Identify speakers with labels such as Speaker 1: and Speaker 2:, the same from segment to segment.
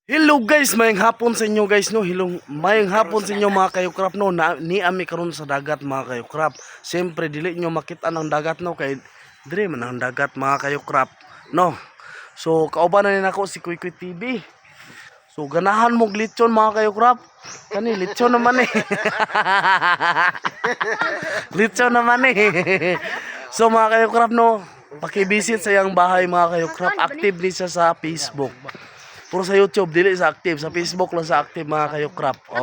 Speaker 1: Hello guys, mayang hapon sa inyo guys no. Hello, mayang hapon sa inyo mga kayokrap no. Ni ami karon sa dagat mga kayokrap. Siyempre dili nyo makita ng dagat no kay dire man ang dagat mga kayokrap no. So kauban na nako si Kuy Kuy TV. So ganahan mo glitchon mga kayokrap. Kani lechon naman eh. Lechon naman eh. So mga kayokrap no, paki-visit sa iyang bahay mga kayokrap. Active din siya sa Facebook. Puro sa YouTube, dili sa active. Sa Facebook lang sa active mga kayokrap. Oh.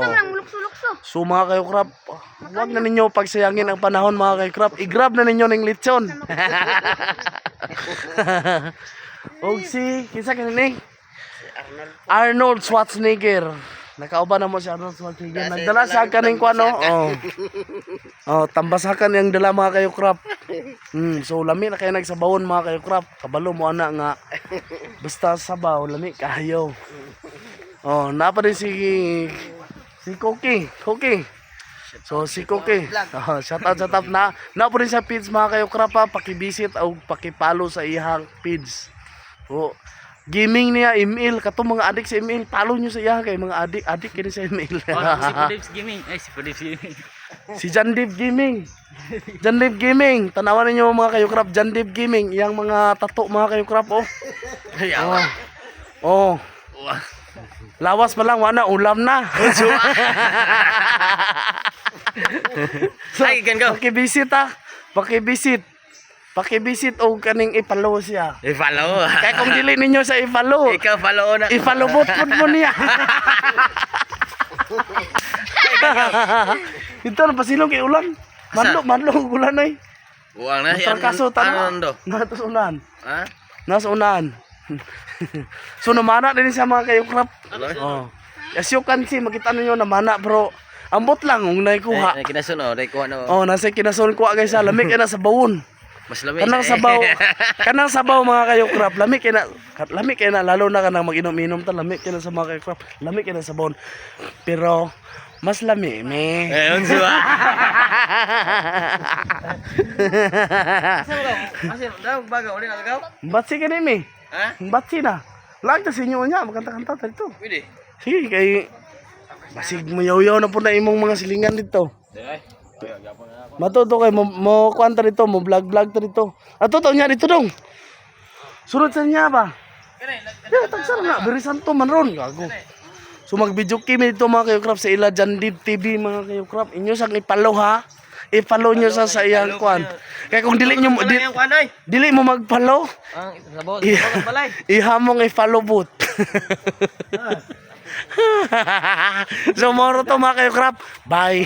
Speaker 1: So mga kayokrap, huwag na ninyo pagsayangin ang panahon mga kayokrap. I-grab na ninyo ng lechon. O si, kinsa kanini? Arnold Schwarzenegger. Nakauban na mo si Arnold Schwarzenegger. Nagdala sa kaning kwano. Oh, tambasakan yung dala mga kayokrap. So lami na kayo nagsabawon mga kayokrap. Kabalo mo ana nga. Basta sabaw, lami kayo. Oh, napa din si Cookie. Cookie. So si Cookie. Oh, shout out na. Na po rin sa page mga kayokrap pa. Paki-visit o paki-follow sa ihang page. Oh, gaming niya email kato mga adik sa email, follow nyo sa iya kay mga adik kini sa email.
Speaker 2: Si Pudibs Gaming, si Pudibs Gaming.
Speaker 1: Si Jandev Gaming. Jandev Gaming, tanawan niyo mga kayokrap, Jandev Gaming, iyang mga tato mga kayokrap oh. Oh. Lawas pa lang wana ulam na. So,
Speaker 2: Ay, can go.
Speaker 1: Paki-visit o kaning i-follow siya.
Speaker 2: I-follow.
Speaker 1: Kaya kung dili ninyo sa i-follow,
Speaker 2: Ikaw follow na.
Speaker 1: i-follow bot mo niya. Ito na pasilong kay ulan. Madlo ulan ay.
Speaker 2: Buang na yan.
Speaker 1: Kaso
Speaker 2: Ano?
Speaker 1: Natos unan.
Speaker 2: Ha?
Speaker 1: Nasa unan. So namana din siya mga kayokrap. Oh. Yasyukan si makita ninyo namana bro. Ambot lang ung naikuha.
Speaker 2: Ay, kinasun o. Kuha na o.
Speaker 1: Oh, nasa kinason kuha guys sa lamig na sa bawon.
Speaker 2: Mas lamig.
Speaker 1: Kanang sabaw mga kayokrap, lamig kay na lalo na kanang mag-inom-inom ta, lamig kay na sa mga kayokrap, lamig kay na sa bawon. Pero mas lami me.
Speaker 2: Unsa ba? Asa daw baga uli na gaw?
Speaker 1: Batsi ka me.
Speaker 2: Ha?
Speaker 1: Batsi na. Lag ta sinyo nya magkanta-kanta ta dito.
Speaker 2: Pwede.
Speaker 1: Sige kay basig mo yaw na po na imong mga silingan dito. Matuto kay mo kwanta dito, mo vlog ta dito. Ato to nya dito dong. Sunod sa nya ba? Ya, tagsar na, very santo man ron gago. So mag-video kami dito mga kayokrap sa ila Jandev TV mga kayokrap. Inyo sang i-follow ha. I-follow nyo sa iyang kwan. Kaya kung dili mo mag-follow, ihamong i-follow bot. So moro to mga kayokrap. Bye.